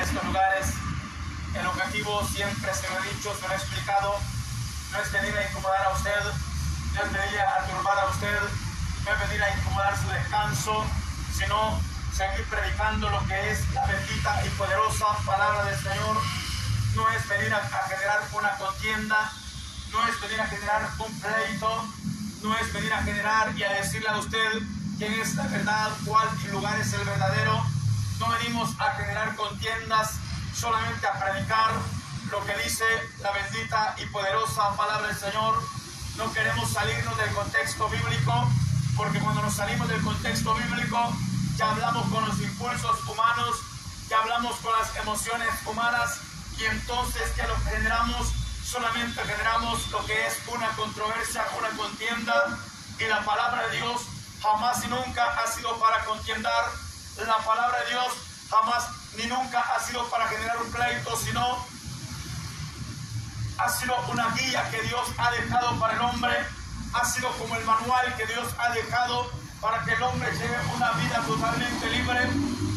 estos lugares. El objetivo siempre se lo he dicho, se lo he explicado, no es venir a incomodar a usted, no es venir a turbar a usted, no es venir a incomodar su descanso, sino seguir predicando lo que es la bendita y poderosa palabra del Señor. No es venir a generar una contienda, no es venir a generar un pleito, no es venir a generar y a decirle a usted quién es la verdad, cuál lugar es el verdadero. No venimos a generar contiendas, solamente a predicar lo que dice la bendita y poderosa palabra del Señor. No queremos salirnos del contexto bíblico, porque cuando nos salimos del contexto bíblico ya hablamos con los impulsos humanos, ya hablamos con las emociones humanas, y entonces ¿qué lo que generamos? Solamente generamos lo que es una controversia, una contienda, y la palabra de Dios jamás y nunca ha sido para contiendar. La palabra de Dios jamás ni nunca ha sido para generar un pleito, sino ha sido una guía que Dios ha dejado para el hombre, ha sido como el manual que Dios ha dejado para que el hombre lleve una vida totalmente libre,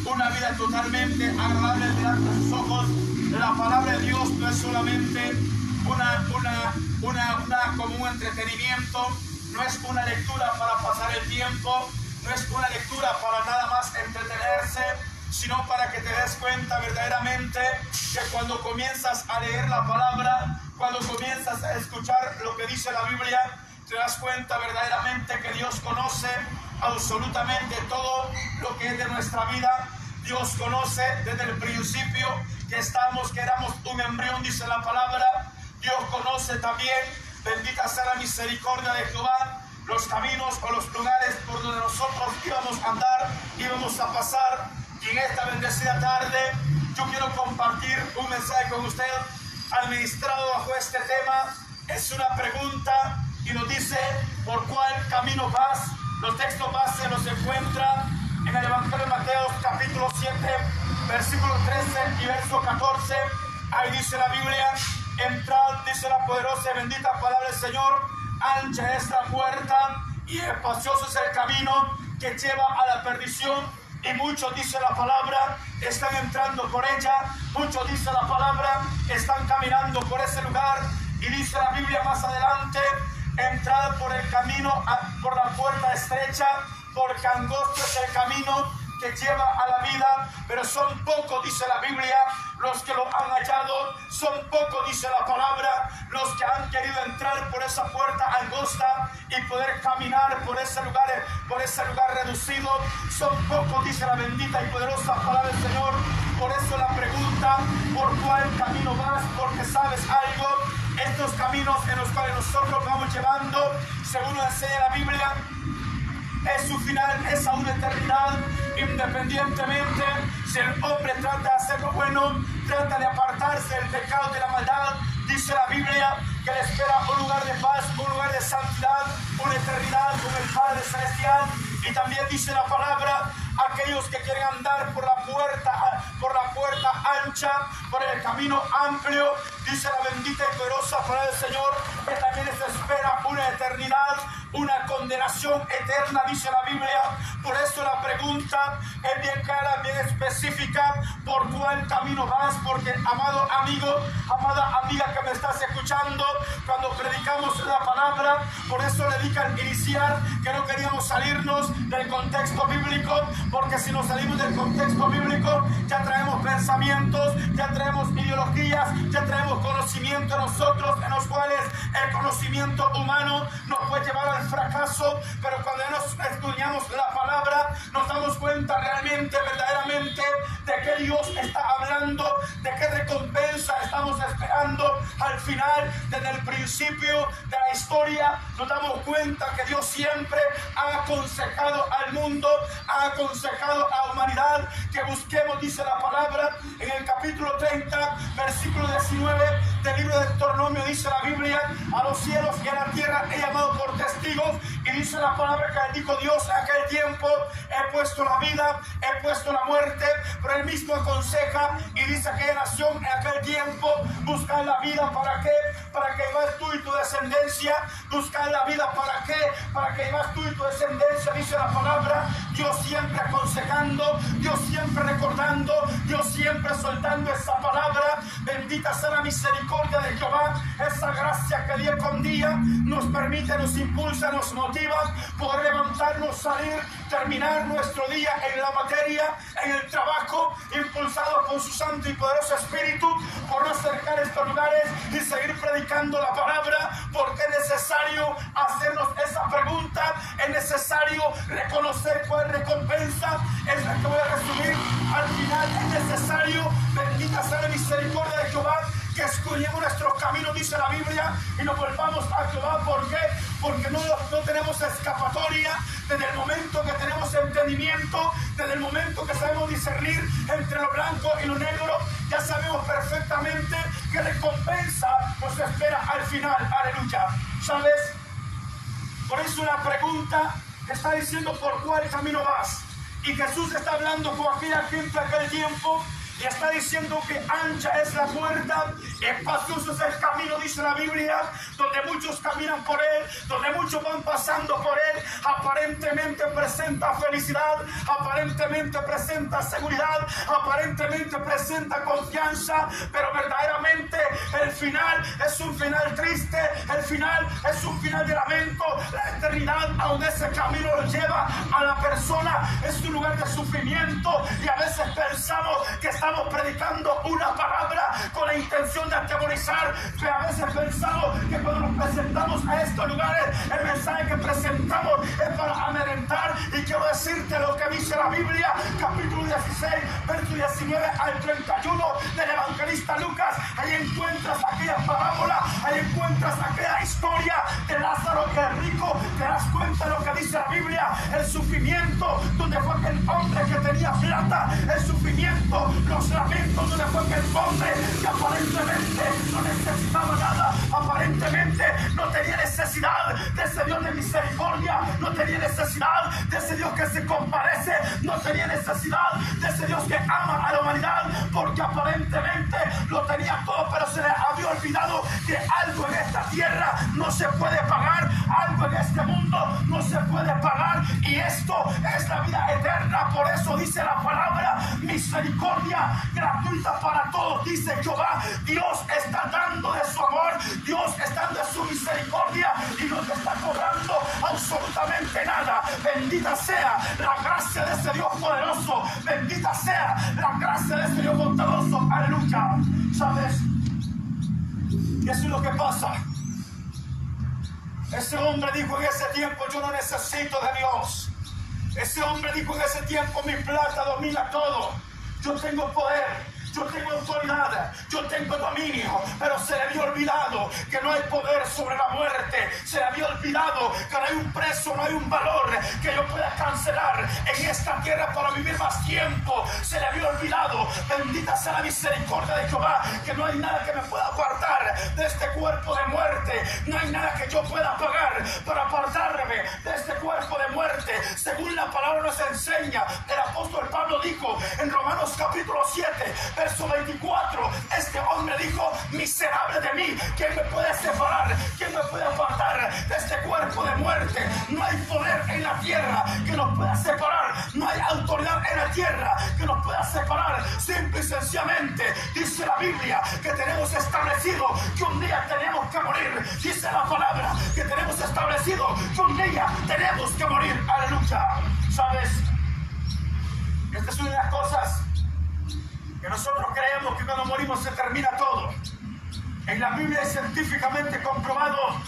una vida totalmente agradable delante de sus ojos. La palabra de Dios no es solamente como un entretenimiento, no es una lectura para pasar el tiempo, no es una lectura para nada más entretenerse, sino para que te des cuenta verdaderamente que cuando comienzas a leer la palabra, cuando comienzas a escuchar lo que dice la Biblia, te das cuenta verdaderamente que Dios conoce absolutamente todo lo que es de nuestra vida. Dios conoce desde el principio que éramos un embrión, dice la palabra. Dios conoce también, bendita sea la misericordia de Jehová, los caminos o los lugares por donde nosotros íbamos a andar, íbamos a pasar. Y en esta bendecida tarde yo quiero compartir un mensaje con usted administrado bajo este tema. Es una pregunta y nos dice: ¿por cuál camino vas? Los textos base los encuentra en el Evangelio de Mateo capítulo 7 versículo 13 y verso 14. Ahí dice la Biblia: entrad, dice la poderosa y bendita palabra del Señor, ancha es la puerta y espacioso es el camino que lleva a la perdición, y muchos, dice la palabra, están entrando por ella. Muchos, dice la palabra, están caminando por ese lugar. Y dice la Biblia más adelante: entrad por el camino, por la puerta estrecha, porque angosto es el camino que lleva a la vida, pero son pocos, dice la Biblia, los que lo han hallado. Son pocos, dice la palabra, los que han querido entrar por esa puerta angosta y poder caminar por ese lugar reducido. Son pocos, dice la bendita y poderosa palabra del Señor. Por eso la pregunta: ¿por cuál camino vas? Porque sabes algo, estos caminos en los cuales nosotros vamos llevando, según nos enseña la Biblia, es su final, es a una eternidad. Independientemente si el hombre trata de hacer lo bueno, trata de apartarse del pecado, de la maldad, dice la Biblia que le espera un lugar de paz, un lugar de santidad, una eternidad con el Padre Celestial. Y también dice la palabra: aquellos que quieren andar por la puerta ancha, por el camino amplio, dice la bendita y poderosa palabra del Señor, que también les espera una eternidad, una condenación eterna, dice la Biblia. Por eso la pregunta es bien clara, bien específica: ¿por cuál camino vas? Porque, amado amigo, amada amiga que me estás escuchando, cuando predicamos la palabra, por eso le dije al iniciar que no queríamos salirnos del contexto bíblico, porque si nos salimos del contexto bíblico ya traemos pensamientos, ya traemos ideologías, ya traemos conocimiento a nosotros, en los cuales el conocimiento humano nos puede llevar al fracaso. Pero cuando nos estudiamos la palabra, nos damos cuenta realmente, verdaderamente, de qué Dios está hablando, de qué recompensa estamos esperando al final. Desde el principio de la historia nos damos cuenta que Dios siempre ha aconsejado al mundo, ha aconsejado a la humanidad que busquemos, dice la palabra en el capítulo 30 versículo 19 del libro de Deuteronomio. Dice la Biblia: a los cielos y a la tierra he llamado por testigos. Y dice la palabra que dijo Dios en aquel tiempo: he puesto la vida, he puesto la muerte. Pero él mismo aconseja y dice a aquella nación en aquel tiempo: buscar la vida. ¿Para qué? Para que vivas tú y tu descendencia. Buscar la vida. ¿Para qué? Para que vivas tú y tu descendencia, dice la palabra. Dios siempre aconsejando, Dios siempre recordando, Dios siempre soltando Bendita sea la misericordia de Jehová. Esa gracia que día con día nos permite, nos impulsa, nos motiva poder levantarnos, salir, terminar nuestro día en la materia, en el trabajo, impulsado por su santo y poderoso Espíritu, por no acercar estos lugares y seguir predicando la palabra, porque es necesario hacernos esa pregunta, es necesario reconocer cuál recompensa es la que voy a recibir al final. Es necesario, bendita sea la misericordia de Jehová, que escudriñemos nuestros caminos, dice la Biblia, y nos volvamos a Jehová. ¿Por qué? Porque no tenemos escapatoria. Desde el momento que tenemos entendimiento, desde el momento que sabemos discernir entre lo blanco y lo negro, ya sabemos perfectamente qué recompensa nos espera al final. Aleluya. ¿Sabes? Por eso la pregunta está diciendo por cuál camino vas. Y Jesús está hablando con aquella gente aquel tiempo y está diciendo que ancha es la puerta, espacioso es el camino, dice la Biblia, donde muchos caminan por él, donde muchos van pasando por él. Aparentemente presenta felicidad, aparentemente presenta seguridad, aparentemente presenta confianza, pero verdaderamente el final es un final triste, el final es un final de lamento. La eternidad a donde ese camino lo lleva a la persona es un lugar de sufrimiento, y a veces pensamos que estamos predicando una palabra con la intención de atemorizar, pero a veces pensamos que cuando nos presentamos a estos lugares, el mensaje que presentamos es para amedrentar. Y quiero decirte lo que dice la Biblia, capítulo 16, verso 19 al 31 del evangelista Lucas. Ahí encuentras aquella parábola, ahí encuentras aquella historia de Lázaro y el rico. Te das cuenta de lo que dice la Biblia, el sufrimiento donde fue aquel hombre que tenía plata, el sufrimiento, los lamentos donde fue aquel hombre que aparentemente no necesitaba nada, aparentemente no tenía necesidad de ese Dios de misericordia, no tenía necesidad de ese Dios que se compadece, no tenía necesidad de ese Dios que ama a la humanidad, porque aparentemente lo tenía todo, pero se le había olvidado que algo en esta tierra no se puede pagar, algo en este mundo no se puede pagar, y esto es la vida eterna. Por eso dice la palabra, misericordia gratuita para todos, dice Jehová. Dios está dando de su amor, Dios está dando de su misericordia, y no te está cobrando absolutamente nada. Bendita sea la gracia de ese Dios poderoso, bendita sea la gracia de ese Dios bondadoso. Aleluya. ¿Sabes? Y eso es lo que pasa. Ese hombre dijo en ese tiempo, yo no necesito de Dios. Ese hombre dijo en ese tiempo, mi plata domina todo. Yo tengo poder, yo tengo autoridad, yo tengo dominio, pero se le había olvidado que no hay poder sobre la muerte. Se le había olvidado que no hay un precio, no hay un valor que yo pueda cancelar en esta tierra para vivir más tiempo. Se le había olvidado, bendita sea la misericordia de Jehová, que no hay nada que me pueda apartar de este cuerpo de muerte. No hay nada que yo pueda pagar para apartarme de este cuerpo de muerte. Según la palabra nos enseña, el apóstol Pablo dijo en Romanos capítulo 7, verso 24, este hombre dijo, miserable de mí, ¿quién me puede separar? ¿Quién me puede apartar de este cuerpo de muerte? No hay poder en la tierra que nos pueda separar, no hay autoridad en la tierra que nos pueda separar. Simple y sencillamente dice la Biblia que tenemos establecido que un día tenemos que morir. Dice la palabra que tenemos establecido que un día tenemos que morir. Aleluya. ¿Sabes? Esta es una de las cosas que nosotros creemos, que cuando morimos se termina todo. En la Biblia es científicamente comprobado,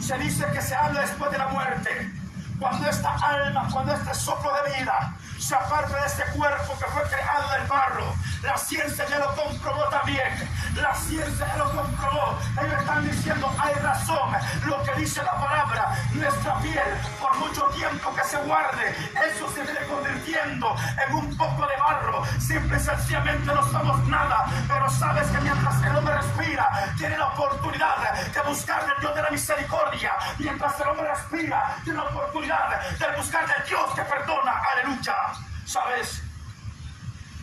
se dice que se habla después de la muerte. Cuando esta alma, cuando este soplo de vida se aparta de este cuerpo que fue creado del barro, la ciencia ya lo comprobó también. La ciencia ya lo comprobó. Ellos están diciendo, hay razón, lo que dice la palabra. Nuestra piel, por mucho tiempo que se guarde, eso se viene convirtiendo en un poco de barro. Simple y sencillamente no somos nada. Pero sabes que mientras el hombre respira, tiene la oportunidad de buscar del Dios de la misericordia. Mientras el hombre respira, tiene la oportunidad de buscar del Dios que perdona. Aleluya. ¿Sabes?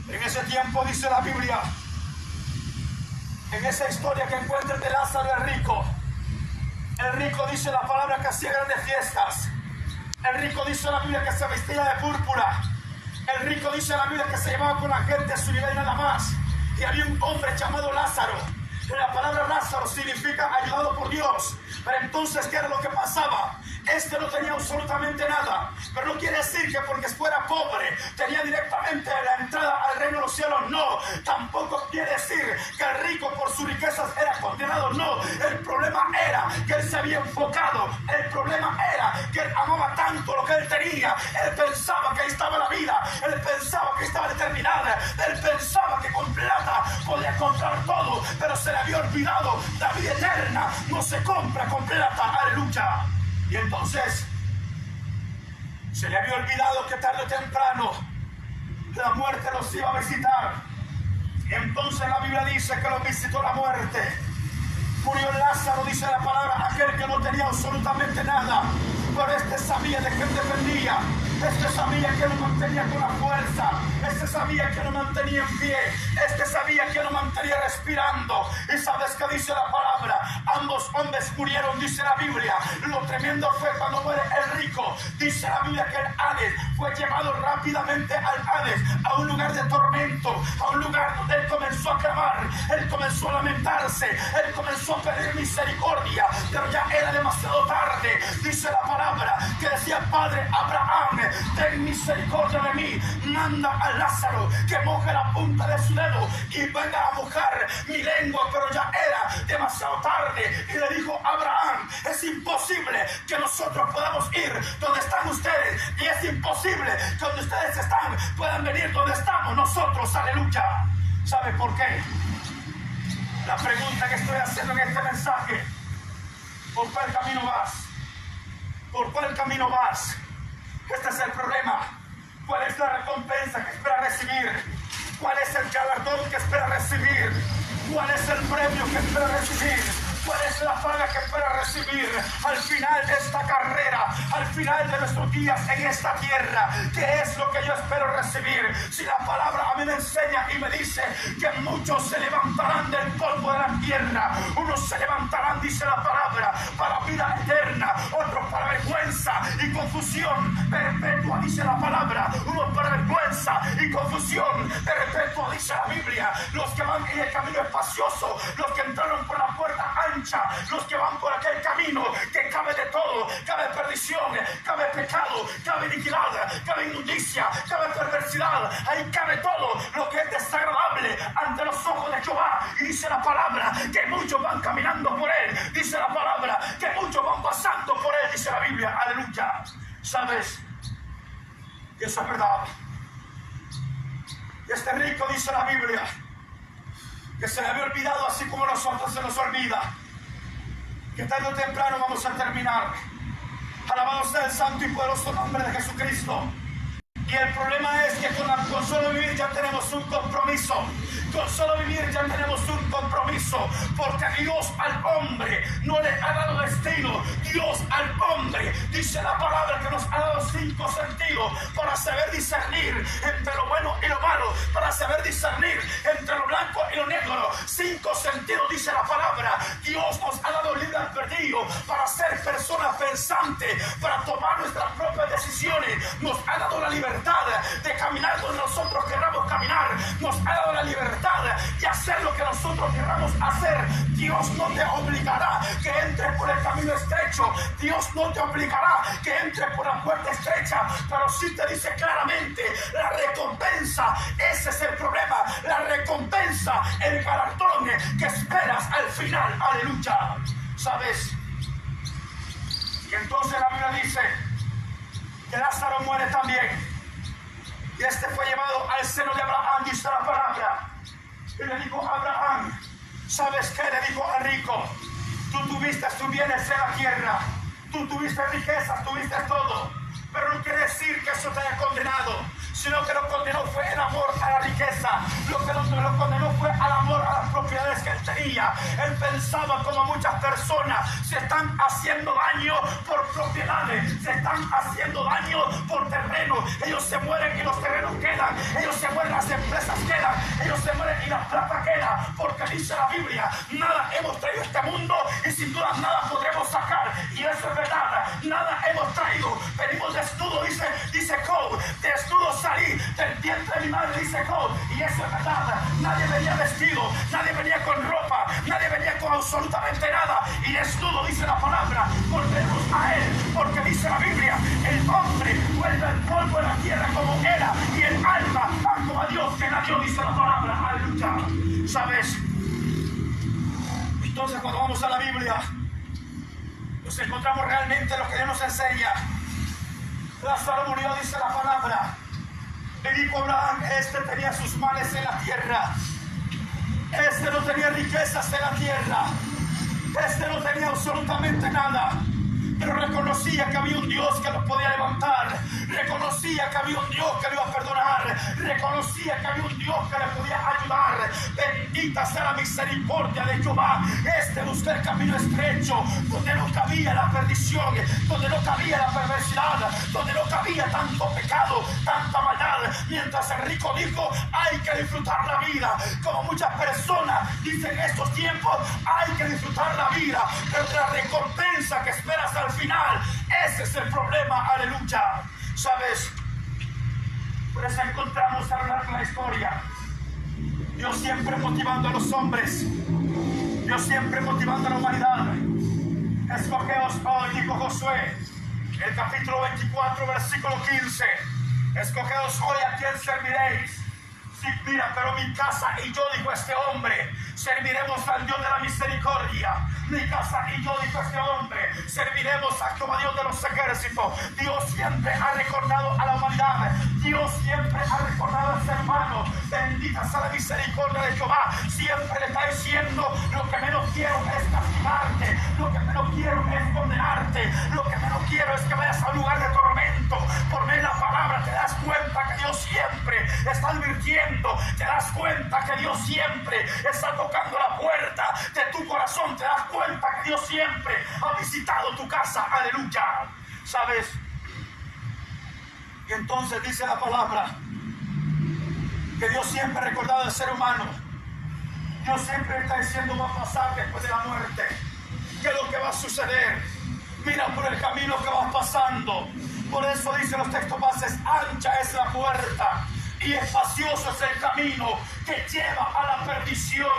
En ese tiempo dice la Biblia, en esa historia que encuentra de Lázaro el rico dice la palabra que hacía grandes fiestas. El rico dice la Biblia que se vestía de púrpura. El rico dice la Biblia que se llevaba con la gente a su vida y nada más. Y había un hombre llamado Lázaro La palabra Lázaro significa ayudado por Dios. Pero entonces, ¿qué era lo que pasaba? Este no tenía absolutamente nada, pero no quiere decir que porque fuera pobre tenía directamente la entrada al reino de los cielos. No, tampoco quiere decir que el rico por sus riquezas era condenado. No, el problema era que él se había enfocado. El problema era que él amaba tanto lo que él tenía. Él pensaba que ahí estaba la vida. Él pensaba que estaba la eternidad. Él pensaba que con plata podía comprar todo, pero se le había olvidado la vida eterna. No se compra con plata. Aleluya. Y entonces se le había olvidado que tarde o temprano la muerte los iba a visitar. Y entonces la Biblia dice que los visitó la muerte. Murió Lázaro, dice la palabra, aquel que no tenía absolutamente nada, pero este sabía de qué dependía. Este sabía que lo mantenía con la fuerza. Este sabía que lo mantenía en pie. Este sabía que lo mantenía respirando. Y sabes qué dice la palabra. Ambos hombres murieron, dice la Biblia. Lo tremendo fue cuando muere el rico. Dice la Biblia que el Hades fue llevado rápidamente al Hades, a un lugar de tormento, a un lugar donde él comenzó a clamar. Él comenzó a lamentarse. Él comenzó a pedir misericordia. Pero ya era demasiado tarde. Dice la palabra que decía: Padre Abraham, ten misericordia de mí, manda a Lázaro que moje la punta de su dedo y venga a mojar mi lengua. Pero ya era demasiado tarde. Y le dijo: Abraham, es imposible que nosotros podamos ir donde están ustedes, y es imposible que donde ustedes están puedan venir donde estamos nosotros. Aleluya. ¿Sabe por qué? La pregunta que estoy haciendo en este mensaje: ¿por cuál camino vas? ¿Por cuál camino vas? Este es el problema. ¿Cuál es la recompensa que espera recibir? ¿Cuál es el galardón que espera recibir? ¿Cuál es el premio que espera recibir? ¿Cuál es la paga que espera recibir al final de esta carrera, al final de nuestros días en esta tierra? ¿Qué es lo que yo espero recibir? Si la palabra a mí me enseña y me dice que muchos se levantarán del polvo de la tierra, unos se levantarán, dice la palabra, para vida eterna, otros para vergüenza y confusión perpetua, dice la palabra, unos para vergüenza y confusión perpetua, dice la Biblia. Los que van en el camino espacioso, los que entraron por la puerta ancha, los que van por aquel camino que cabe de todo, cabe perdición, cabe pecado, cabe iniquidad, cabe inmundicia, cabe perversidad, ahí cabe todo lo que es desagradable ante los ojos de Jehová. Y dice la palabra que muchos van caminando por él, dice la palabra que muchos van pasando por él, dice la Biblia. Aleluya. ¿Sabes? Y eso es verdad. Y este rico, dice la Biblia, que se le había olvidado, así como nosotros se nos olvida, que tarde o temprano vamos a terminar. Alabado sea el santo y poderoso nombre de Jesucristo. Y el problema es que con solo vivir ya tenemos un compromiso. Con solo vivir ya tenemos un compromiso. Porque Dios al hombre no le ha dado destino. Dios al hombre, dice la palabra, que nos ha dado 5 sentidos para saber discernir entre lo bueno y lo malo, para saber discernir entre lo blanco y lo negro. 5 sentidos, dice la palabra. Dios nos ha dado libre albedrío para ser personas pensantes, para tomar nuestras propias decisiones. Nos ha dado la libertad de caminar donde nosotros queramos caminar. Nos ha dado la libertad de hacer lo que nosotros queramos hacer. Dios no te obligará que entres por el camino estrecho. Dios no te obligará que entres por la puerta estrecha, pero sí te dice claramente la recompensa. Ese es el problema. La recompensa, el galardón que esperas al final. Aleluya. ¿Sabes? Y entonces la Biblia dice que Lázaro muere también. Y este fue llevado al seno de Abraham, dice la palabra. Y le dijo a Abraham: ¿sabes qué? Le dijo al rico: tú tuviste tus bienes en la tierra, tú tuviste riquezas, tuviste todo, pero no quiere decir que eso te haya condenado, sino que lo condenó fue el amor a la riqueza. Lo que lo condenó fue al amor a las propiedades que él tenía. Él pensaba, como muchas personas se están haciendo daño por propiedades, se están haciendo daño por terrenos. Ellos se mueren y los terrenos quedan, ellos se mueren, las empresas quedan, ellos se mueren y la plata queda, porque dice la Biblia: nada hemos traído a este mundo y sin duda nada podremos sacar. Y eso es verdad, nada hemos traído. Venimos desnudos, dice Job, desnudos salí del vientre de mi madre, dice Job, y Y eso es verdad. Nadie venía vestido, nadie venía con ropa, nadie venía con absolutamente nada. Y desnudo, dice la palabra, volvemos a Él. Porque dice la Biblia, el hombre vuelve al polvo de la tierra como era, y el alma como a Dios que la dio, dice la palabra. Aleluya. ¿Sabes? Entonces cuando vamos a la Biblia, nos encontramos realmente lo que Dios nos enseña. Lázaro murió, dice la palabra. Le dijo Abraham, este tenía sus males en la tierra. Este no tenía riquezas en la tierra. Este no tenía absolutamente nada. Pero reconocía que había un Dios que lo podía levantar. Reconocía que había un Dios que lo iba a perdonar. Reconocía que había un Dios que le podía ayudar. Bendita sea la misericordia de Jehová. Este buscó el camino estrecho, donde no cabía la perdición, donde no cabía la perversidad, donde no cabía tanto pecado, tanta maldad. Mientras el rico dijo, hay que disfrutar la vida. Como muchas personas dicen en estos tiempos, hay que disfrutar la vida, pero la recompensa que esperas al final, ese es el problema. Aleluya. ¿Sabes? Por eso encontramos a lo largo de la historia Dios siempre motivando a los hombres, Dios siempre motivando a la humanidad. Escogeos hoy, dijo Josué, el capítulo 24, versículo 15. Escogeos hoy a quién serviréis. Sí, mira, pero mi casa y yo, dijo este hombre, serviremos al Dios de la misericordia. Mi casa y yo, dijo este hombre, serviremos a Jehová Dios de los ejércitos. Dios siempre ha recordado a la humanidad. Dios siempre ha recordado al ser humano. Bendita sea la misericordia de Jehová. Siempre le está diciendo, lo que menos quiero es castigarte. Lo que menos quiero es condenarte. Lo que menos quiero es que vayas a un lugar de tormento. Por ver la palabra te das cuenta que Dios siempre está advirtiendo. Te das cuenta que Dios siempre está tocando la puerta de tu corazón. Te das cuenta que Dios siempre ha visitado tu casa. Aleluya. ¿Sabes? Y entonces dice la palabra que Dios siempre ha recordado al ser humano. Dios siempre está diciendo, va a pasar después de la muerte. ¿Qué es lo que va a suceder? Mira por el camino que vas pasando. Por eso dicen los textos bases, ancha es la puerta y espacioso es el camino que lleva a la perdición,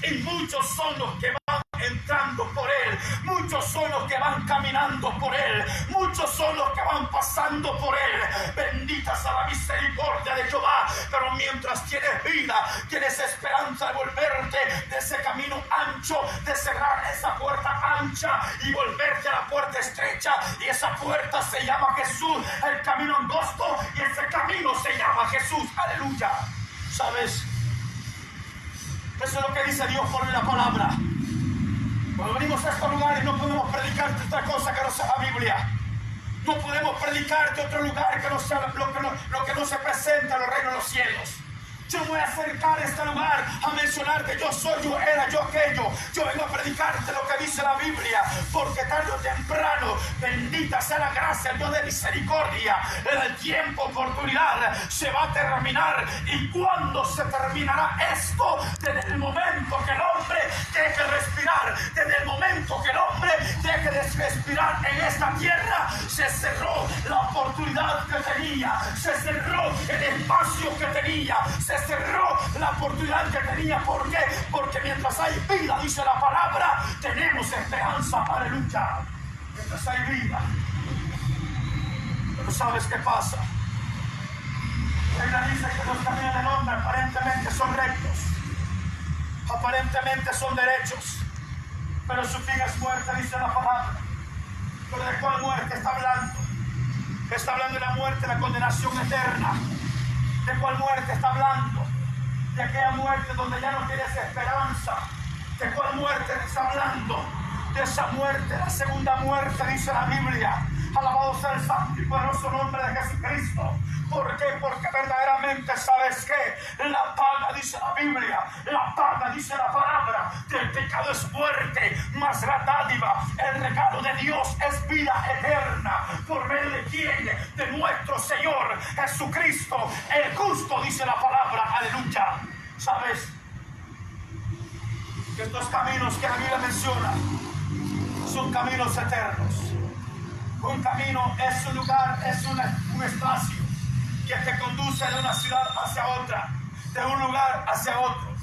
y muchos son los que van entrando por él, muchos son los que van caminando por él, muchos son los que van pasando por él. Bendita sea la misericordia de Jehová. Pero mientras tienes vida, tienes esperanza de volverte de ese camino ancho, de cerrar esa puerta ancha y volverte a la puerta estrecha, y esa puerta se llama Jesús, el camino angosto, y ese camino se llama Jesús. Aleluya. ¿Sabes? Eso es lo que dice Dios por la palabra. Cuando venimos a estos lugares no podemos predicarte otra cosa que no sea la Biblia. No podemos predicarte otro lugar que no sea lo que no se presenta en los reinos de los cielos. Yo voy a acercar a este lugar a mencionarte, yo soy, yo era, yo aquello. Yo vengo a predicarte lo que dice la Biblia, porque tarde o temprano, bendita sea la gracia, el Dios de misericordia, el tiempo, oportunidad, se va a terminar. ¿Y cuándo se terminará esto? Desde el momento que el hombre deje de respirar, desde el momento que el hombre deje de respirar en esta tierra, se cerró la oportunidad que tenía, se cerró el espacio que tenía, se cerró la oportunidad que tenía. ¿Por qué? Porque mientras hay vida, dice la palabra, tenemos esperanza. Aleluya. Mientras hay vida. Pero ¿sabes qué pasa? La Biblia dice que los caminos del hombre aparentemente son rectos, aparentemente son derechos, pero su fin es muerte, dice la palabra. ¿Pero de cuál muerte está hablando? Está hablando de la muerte, la condenación eterna. ¿De cuál muerte está hablando? De aquella muerte donde ya no tienes esperanza. ¿De cuál muerte está hablando? De esa muerte, la segunda muerte, dice la Biblia. Alabado sea el santo y poderoso nombre de Jesucristo. ¿Por qué? Porque verdaderamente, ¿sabes qué? La paga, dice la Biblia, la paga, dice la palabra, del pecado es muerte, mas la dádiva, el regalo de Dios es vida eterna. ¿Por medio de quién? De nuestro Señor Jesucristo, el justo, dice la palabra. Aleluya. ¿Sabes? Que estos caminos que la Biblia menciona son caminos eternos. Un camino es un lugar, es un espacio que te conduce de una ciudad hacia otra, de un lugar hacia otro.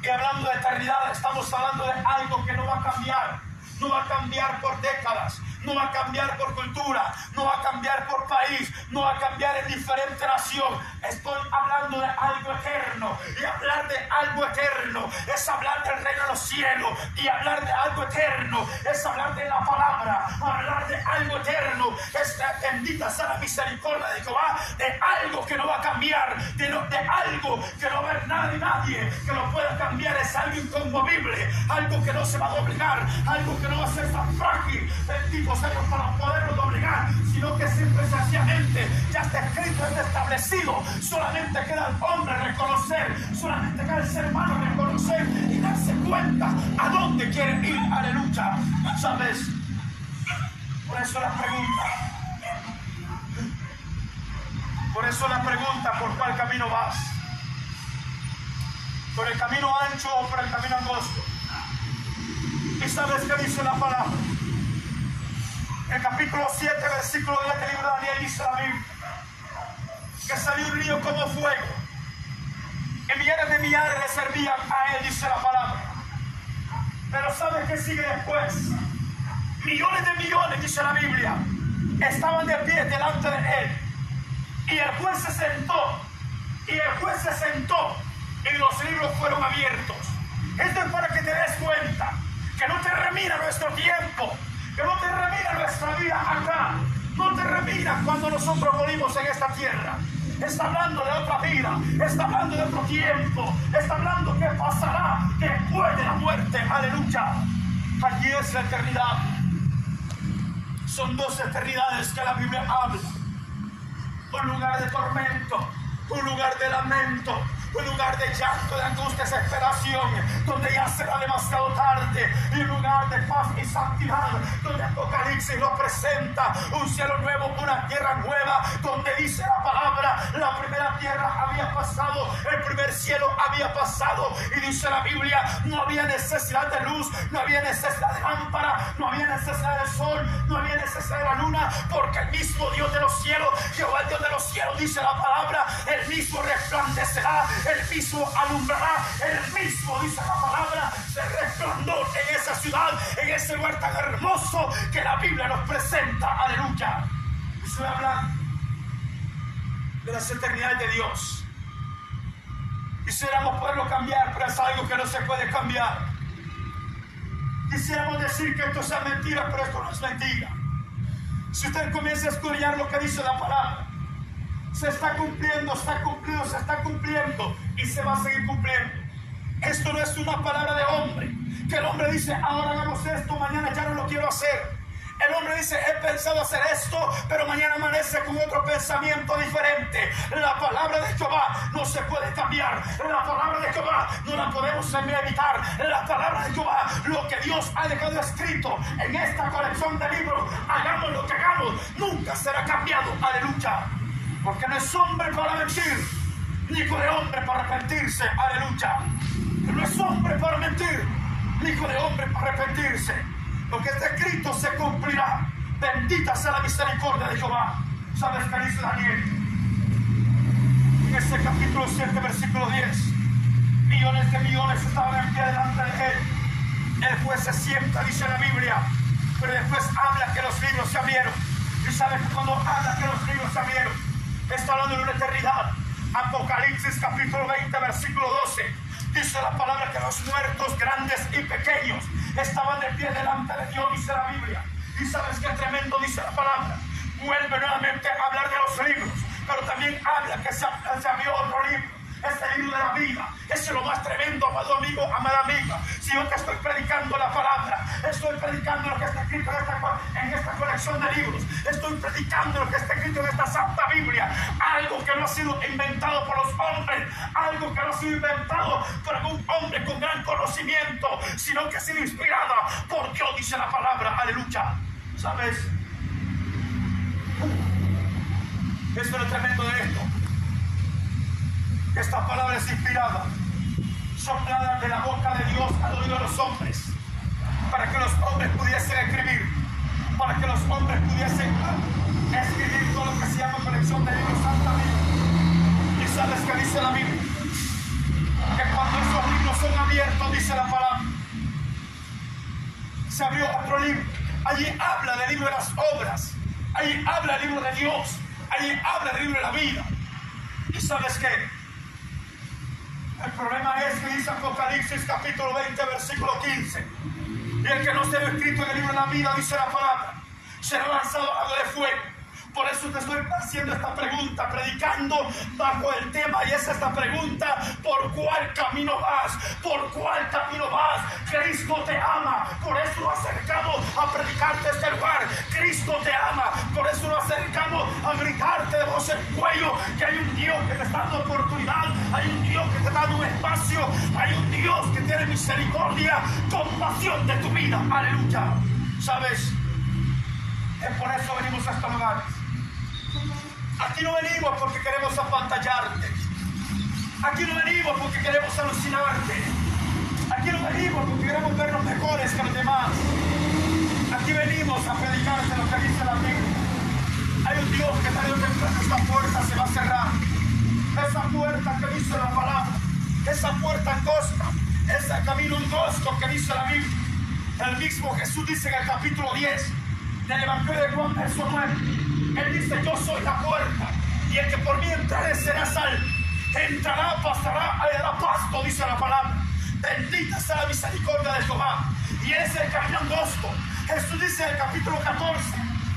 Y hablando de eternidad, estamos hablando de algo que no va a cambiar. No va a cambiar por décadas, no va a cambiar por cultura, no va a cambiar por país, no va a cambiar en diferente nación. Estoy hablando de algo eterno, y hablar de algo eterno es hablar del reino de los cielos, y hablar de algo eterno es hablar de la palabra. Hablar de algo eterno es bendita sea la misericordia de Jehová, de algo que no va a cambiar, de algo que no va a haber nada ni nadie que lo pueda cambiar. Es algo inconmovible, algo que no se va a doblegar, algo que no va a ser tan frágil, bendito sea Dios, para poderlo doblegar, sino que simple y sencillamente ya está escrito, está establecido. Solamente queda el hombre reconocer, solamente queda el ser humano reconocer y darse cuenta a dónde quiere ir. Aleluya. ¿Sabes? Por eso la pregunta, ¿por cuál camino vas? ¿Por el camino ancho o por el camino angosto? ¿Y sabes qué dice la palabra? El capítulo 7, versículo 10 del libro de Daniel dice la Biblia que salió un río como fuego y millares de millares le servían a él, dice la palabra. Pero ¿sabes qué sigue después? Millones de millones, dice la Biblia, estaban de pie delante de él, y el juez se sentó y los libros fueron abiertos. Esto es para que te des cuenta que no termina nuestro tiempo, que no termina nuestra vida acá, no termina cuando nosotros morimos en esta tierra. Está hablando de otra vida, está hablando de otro tiempo, está hablando que pasará después de la muerte. Aleluya. Allí es la eternidad. Son dos eternidades que la Biblia habla: un lugar de tormento, un lugar de lamento, un lugar de llanto, de angustia, desesperación, donde ya será demasiado tarde, y un lugar de paz y santidad, donde Apocalipsis lo presenta: un cielo nuevo, una tierra nueva, donde dice la palabra, la primera tierra había pasado, el primer cielo había pasado, y dice la Biblia, no había necesidad de luz, no había necesidad de lámpara, no había necesidad del sol, no había necesidad de la luna, porque el mismo Dios de los cielos, Jehová el Dios de los cielos, dice la palabra, el mismo resplandecerá, el mismo alumbrará, el mismo, dice la palabra, se resplandor en esa ciudad, en ese lugar tan hermoso que la Biblia nos presenta. Aleluya. Estoy hablando de las eternidades de Dios. Quisiéramos poderlo cambiar, pero es algo que no se puede cambiar. Quisiéramos decir que esto sea mentira, pero esto no es mentira. Si usted comienza a escudriñar lo que dice la palabra, se está cumpliendo, está cumplido, se está cumpliendo y se va a seguir cumpliendo. Esto no es una palabra de hombre, que el hombre dice, ahora hagamos esto, mañana ya no lo quiero hacer. El hombre dice, he pensado hacer esto, pero mañana amanece con otro pensamiento diferente. La palabra de Jehová no se puede cambiar. La palabra de Jehová no la podemos evitar. La palabra de Jehová, lo que Dios ha dejado escrito en esta colección de libros, hagamos lo que hagamos, nunca será cambiado. Aleluya. Porque no es hombre para mentir, ni hijo de hombre para arrepentirse. Aleluya. No es hombre para mentir, ni hijo de hombre para arrepentirse. Lo que está escrito se cumplirá. Bendita sea la misericordia de Jehová. ¿Sabes qué dice Daniel? En ese capítulo 7, versículo 10. Millones de millones estaban en pie delante de él. El juez se sienta, dice la Biblia, pero después habla que los libros se abrieron. Y sabes que cuando habla que los libros se abrieron, está hablando de una eternidad. Apocalipsis capítulo 20, versículo 12. Dice la palabra que los muertos grandes y pequeños estaban de pie delante de Dios, dice la Biblia. Y sabes qué tremendo dice la palabra. Vuelve nuevamente a hablar de los libros, pero también habla que se abrió otro libro. Este libro de la vida. Ese es lo más tremendo, amado amigo, amada amiga. Si yo te estoy predicando la palabra, estoy predicando lo que está escrito en esta colección de libros, estoy predicando lo que está escrito en esta Santa Biblia, algo que no ha sido inventado por los hombres, algo que no ha sido inventado por algún hombre con gran conocimiento, sino que ha sido inspirada por Dios, dice la palabra. Aleluya. ¿Sabes? Eso es lo tremendo de esto. Esta palabra es inspirada, soplada de la boca de Dios al oído de los hombres, para que los hombres pudiesen escribir, para que los hombres pudiesen escribir todo lo que se llama colección de libros Santa Biblia. ¿Y sabes qué dice la Biblia? cuarto dice la palabra, se abrió otro libro. Allí habla del libro de las obras. Allí habla del libro de Dios. Allí habla del libro de la vida. ¿Y sabes qué? El problema es que dice Apocalipsis capítulo 20 versículo 15. Y el que no se ve escrito en el libro de la vida, dice la palabra, será lanzado al lago de fuego. Por eso te estoy haciendo esta pregunta, predicando bajo el tema, y es esta pregunta: ¿por cuál camino vas? ¿Por cuál camino vas? Cristo te ama, por eso lo acercamos a predicarte este lugar. Cristo te ama, por eso lo acercamos a gritarte de voz en cuello que hay un Dios que te está dando oportunidad, hay un Dios que te está dando un espacio, hay un Dios que tiene misericordia, compasión de tu vida. Aleluya. ¿Sabes? Es por eso venimos a estos lugares. Aquí no venimos porque queremos apantallarte. Aquí no venimos porque queremos alucinarte. Aquí no venimos porque queremos vernos mejores que los demás. Aquí venimos a predicarte lo que dice la Biblia. Hay un Dios que tarde o temprano esta puerta se va a cerrar. Esa puerta que dice la palabra, esa puerta angosta, ese camino angosto que dice la Biblia. El mismo Jesús dice en el capítulo 10 del Evangelio de Juan, verso 9. Él dice: yo soy la puerta, y el que por mí entrare será salvo. Entrará, pasará, hallará pasto, dice la palabra. Bendita sea la misericordia de Jehová. Y ese es el camino angosto. Jesús dice en el capítulo 14,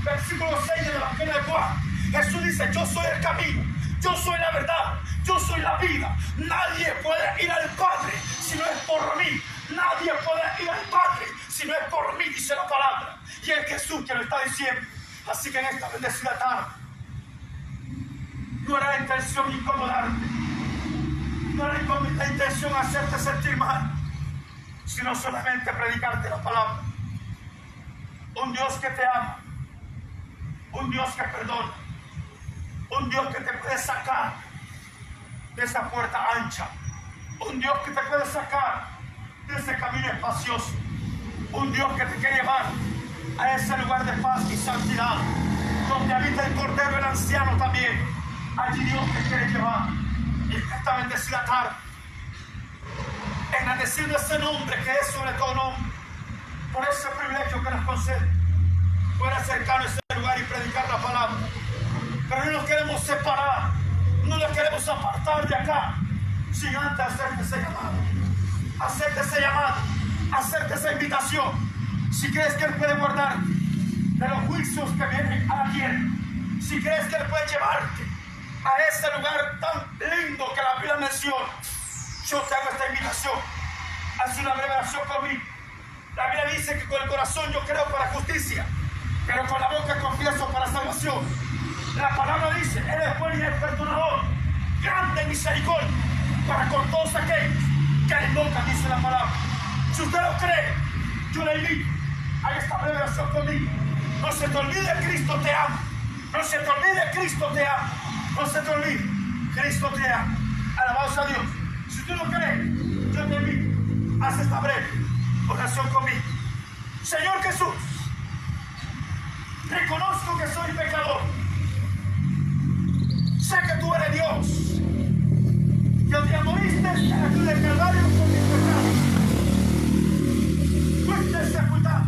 versículo 6 del Evangelio de Juan. Jesús dice: yo soy el camino, yo soy la verdad, yo soy la vida. Nadie puede ir al Padre si no es por mí. Nadie puede ir al Padre si no es por mí, dice la palabra. Y es Jesús que lo está diciendo. Así que en esta bendecida tarde, no era intención incomodarte, no era la intención hacerte sentir mal, sino solamente predicarte la palabra. Un Dios que te ama, un Dios que perdona, un Dios que te puede sacar de esa puerta ancha, un Dios que te puede sacar de ese camino espacioso, un Dios que te quiere llevar a ese lugar de paz y santidad, donde habita el Cordero, el anciano también. Allí Dios te quiere llevar. Y esta bendecida tarde, engrandeciendo ese nombre que es sobre todo nombre, por ese privilegio que nos concede, poder acercarnos a ese lugar y predicar la palabra. Pero no nos queremos separar, no nos queremos apartar de acá, sin antes hacerte ese llamado, hacerte ese llamado, hacerte esa invitación. Si crees que Él puede guardarte de los juicios que vienen a la tierra, si crees que Él puede llevarte a ese lugar tan lindo que la Biblia menciona, yo te hago esta invitación. Haz una breve oración conmigo. La Biblia dice que con el corazón yo creo para justicia, pero con la boca confieso para salvación. La palabra dice: Él es bueno y es perdonador, grande en misericordia para con todos aquellos que le invocan, dice la palabra. Si usted lo cree, yo le invito a esta breve oración conmigo. No se te olvide, Cristo te ama. No se te olvide, Cristo te ama. No se te olvide, Cristo te ama. Alabado a Dios. Si tú lo crees, yo te invito. Haz esta breve oración conmigo. Señor Jesús, reconozco que soy pecador. Sé que tú eres Dios, que te moriste en la cruz del Calvario por mis pecados. Fuiste sepultado,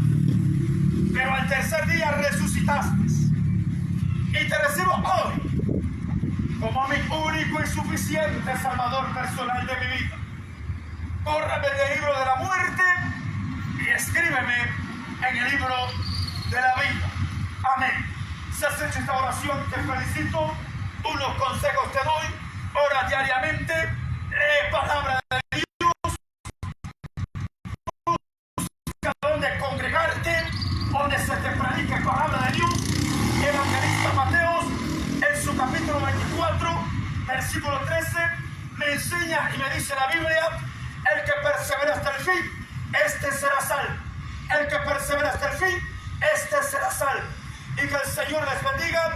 pero al tercer día resucitaste. Y te recibo hoy como mi único y suficiente Salvador personal de mi vida. Bórrame del libro de la muerte y escríbeme en el libro de la vida. Amén. Si has hecho esta oración, te felicito. Unos consejos te doy. Ora diariamente. Lee palabra de Dios. Busca donde congregarte, donde se te predique palabra de Dios. Evangelista Mateos, en su capítulo 24, versículo 13, me enseña y me dice la Biblia: el que persevera hasta el fin, este será salvo. El que persevera hasta el fin, este será salvo. Y que el Señor les bendiga.